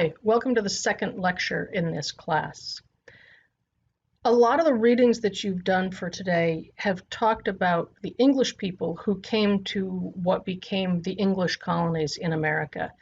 Hi, welcome to the second lecture in this class. A lot of the readings that you've done for today have talked about the English people who came to what became the English colonies in America.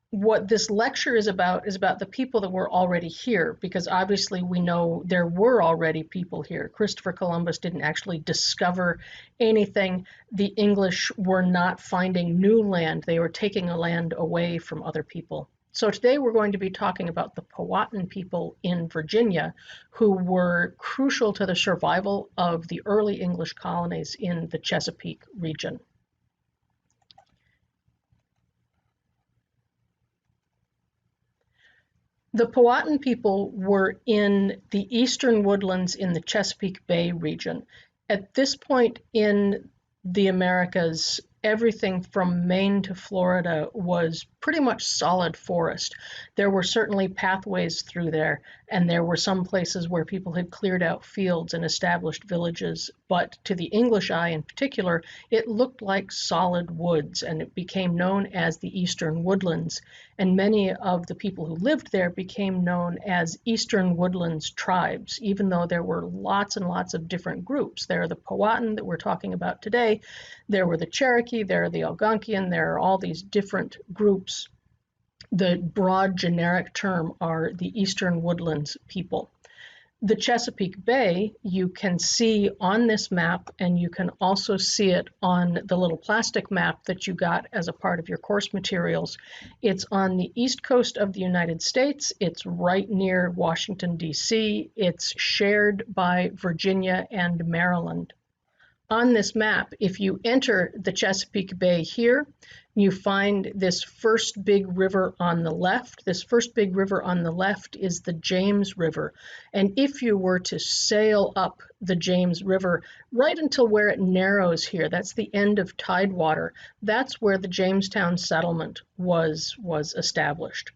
What this lecture is about the people that were already here, because obviously we know there were already people here. Christopher Columbus didn't actually discover anything. The English were not finding new land. They were taking a land away from other people. So today we're going to be talking about the Powhatan people in Virginia who were crucial to the survival of the early English colonies in the Chesapeake region. The Powhatan people were in the eastern woodlands in the Chesapeake Bay region. At this point in the Americas, everything from Maine to Florida was pretty much solid forest. There were certainly pathways through there, and there were some places where people had cleared out fields and established villages, but to the English eye in particular, it looked like solid woods, and it became known as the Eastern Woodlands. And many of the people who lived there became known as Eastern Woodlands tribes, even though there were lots and lots of different groups. There are the Powhatan that we're talking about today, there were the Cherokee, there are the Algonquian, there are all these different groups. The broad generic term are the Eastern Woodlands people. The Chesapeake Bay, you can see on this map, and you can also see it on the little plastic map that you got as a part of your course materials. It's on the east coast of the United States. It's right near Washington, D.C. It's shared by Virginia and Maryland. On this map, if you enter the Chesapeake Bay here, you find this first big river on the left. This first big river on the left is the James River. And if you were to sail up the James River right until where it narrows here, that's the end of tidewater, that's where the Jamestown settlement was established.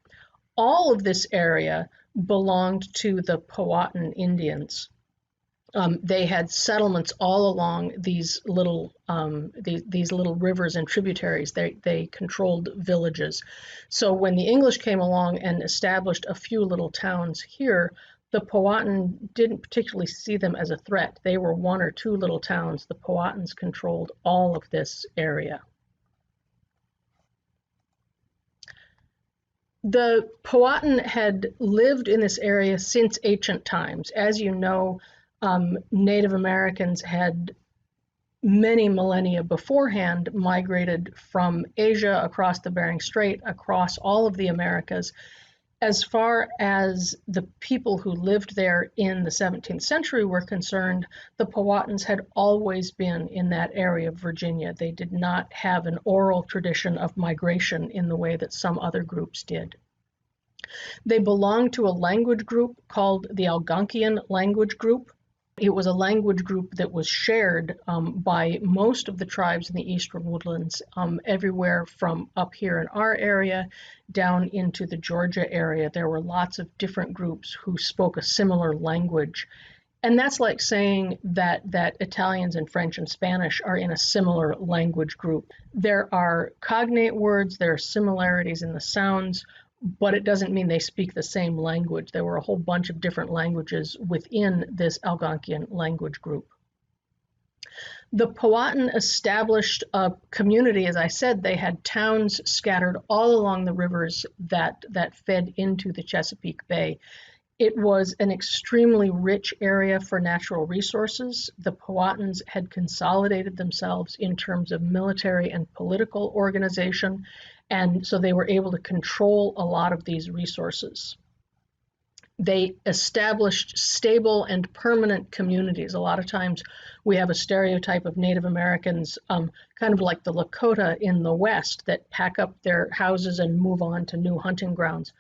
All of this area belonged to the Powhatan Indians. They had settlements all along these little rivers and tributaries. They controlled villages. So when the English came along and established a few little towns here, the Powhatan didn't particularly see them as a threat. They were one or two little towns. The Powhatans controlled all of this area. The Powhatan had lived in this area since ancient times. As you know, Native Americans had many millennia beforehand migrated from Asia across the Bering Strait, across all of the Americas. As far as the people who lived there in the 17th century were concerned, the Powhatans had always been in that area of Virginia. They did not have an oral tradition of migration in the way that some other groups did. They belonged to a language group called the Algonquian language group. It was a language group that was shared by most of the tribes in the Eastern Woodlands, everywhere from up here in our area down into the Georgia area. There were lots of different groups who spoke a similar language. And that's like saying that Italians and French and Spanish are in a similar language group. There are cognate words, there are similarities in the sounds, but it doesn't mean they speak the same language. There were a whole bunch of different languages within this Algonquian language group. The Powhatan established a community. As I said, they had towns scattered all along the rivers that fed into the Chesapeake Bay. It was an extremely rich area for natural resources. The Powhatans had consolidated themselves in terms of military and political organization, and so they were able to control a lot of these resources. They established stable and permanent communities. A lot of times we have a stereotype of Native Americans, kind of like the Lakota in the West, that pack up their houses and move on to new hunting grounds.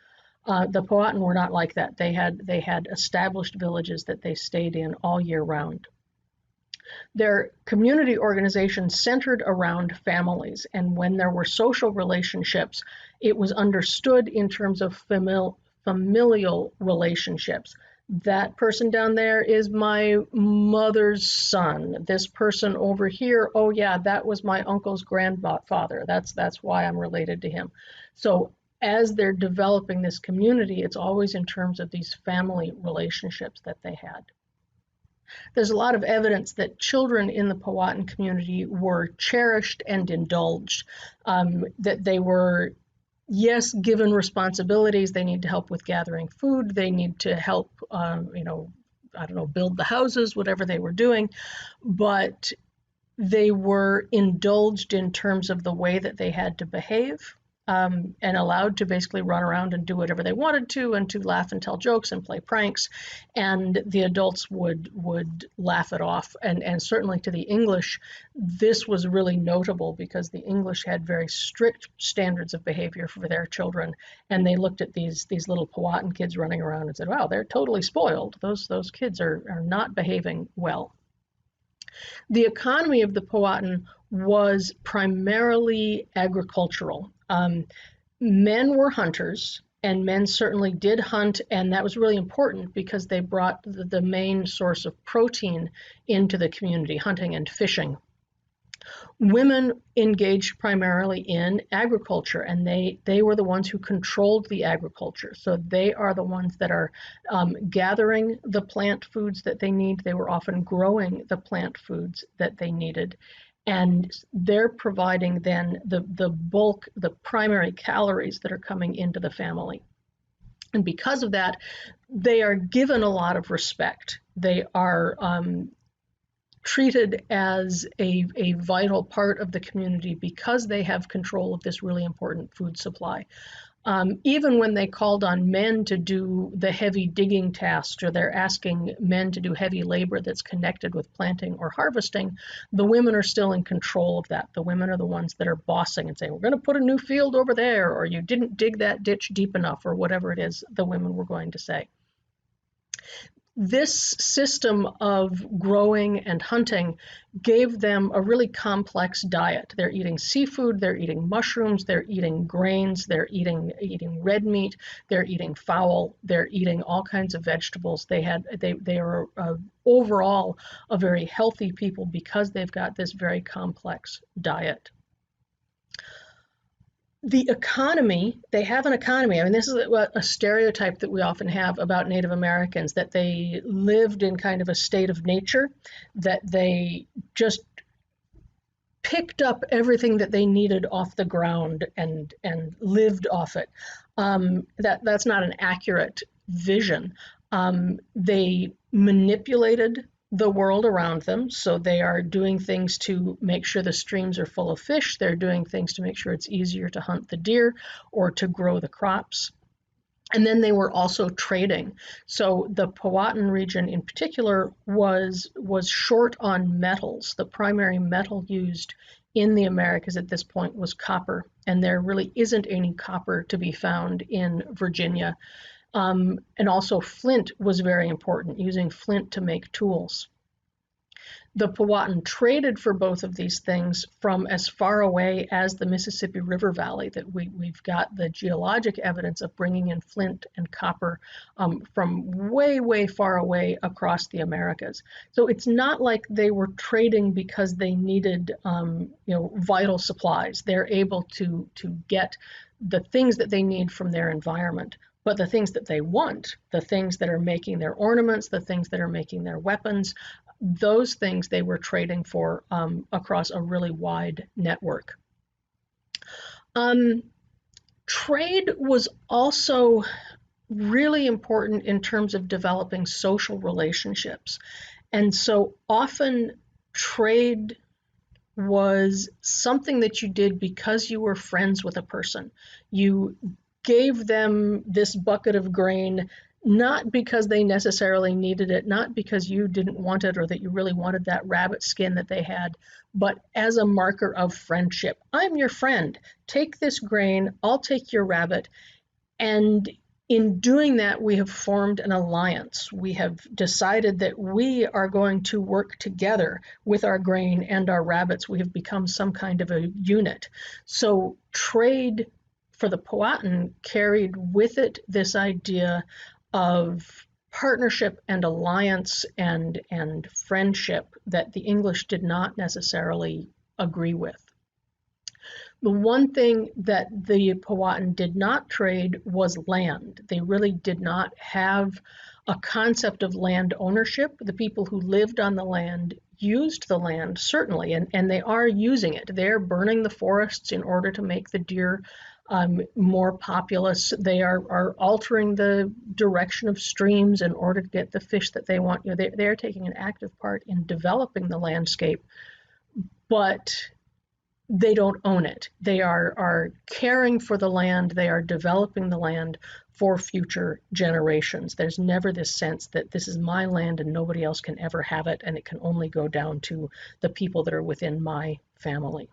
The Powhatan were not like that. They had established villages that they stayed in all year round. Their community organization centered around families, and when there were social relationships, it was understood in terms of familial relationships. That person down there is my mother's son. This person over here, oh yeah, that was my uncle's grandfather. That's why I'm related to him. So as they're developing this community, it's always in terms of these family relationships that they had. There's a lot of evidence that children in the Powhatan community were cherished and indulged, that they were, yes, given responsibilities. They need to help with gathering food. They need to help, I don't know, build the houses, whatever they were doing. But they were indulged in terms of the way that they had to behave, and allowed to basically run around and do whatever they wanted to, and to laugh and tell jokes and play pranks, and the adults would laugh it off. And certainly to the English, this was really notable because the English had very strict standards of behavior for their children, and they looked at these little Powhatan kids running around and said, wow, they're totally spoiled. Those kids are not behaving well. The economy of the Powhatan was primarily agricultural. Men were hunters, and men certainly did hunt, and that was really important because they brought the main source of protein into the community, hunting and fishing. Women engaged primarily in agriculture, and they were the ones who controlled the agriculture. So they are the ones that are gathering the plant foods that they need. They were often growing the plant foods that they needed. And they're providing then the bulk, the primary calories that are coming into the family. And because of that, they are given a lot of respect. They are treated as a vital part of the community because they have control of this really important food supply. Even when they called on men to do the heavy digging tasks, or they're asking men to do heavy labor that's connected with planting or harvesting, the women are still in control of that. The women are the ones that are bossing and saying, we're going to put a new field over there, or you didn't dig that ditch deep enough, or whatever it is the women were going to say. This system of growing and hunting gave them a really complex diet. They're eating seafood, they're eating mushrooms, they're eating grains, they're eating red meat, they're eating fowl, they're eating all kinds of vegetables. They are overall a very healthy people because they've got this very complex diet. The economy, they have an economy. I mean, this is a stereotype that we often have about Native Americans, that they lived in kind of a state of nature, that they just picked up everything that they needed off the ground and lived off it. That's not an accurate vision. They manipulated the world around them. So they are doing things to make sure the streams are full of fish. They're doing things to make sure it's easier to hunt the deer or to grow the crops. And then they were also trading. So the Powhatan region in particular was short on metals. The primary metal used in the Americas at this point was copper, and there really isn't any copper to be found in Virginia. And also flint was very important, using flint to make tools. The Powhatan traded for both of these things from as far away as the Mississippi River Valley, that we've got the geologic evidence of bringing in flint and copper from way, way far away across the Americas. So it's not like they were trading because they needed vital supplies. They're able to get the things that they need from their environment. But the things that they want, the things that are making their ornaments, the things that are making their weapons, those things they were trading for across a really wide network. Trade was also really important in terms of developing social relationships. And so often trade was something that you did because you were friends with a person. You gave them this bucket of grain, not because they necessarily needed it, not because you didn't want it or that you really wanted that rabbit skin that they had, but as a marker of friendship. I'm your friend. Take this grain, I'll take your rabbit. And in doing that, we have formed an alliance. We have decided that we are going to work together with our grain and our rabbits. We have become some kind of a unit. So trade for the Powhatan carried with it this idea of partnership and alliance and friendship that the English did not necessarily agree with. The one thing that the Powhatan did not trade was land. They really did not have a concept of land ownership. The people who lived on the land used the land, certainly, and they are using it. They're burning the forests in order to make the deer more populous. They are altering the direction of streams in order to get the fish that they want. They're taking an active part in developing the landscape, but they don't own it. They are caring for the land. They are developing the land for future generations. There's never this sense that this is my land and nobody else can ever have it, and it can only go down to the people that are within my family.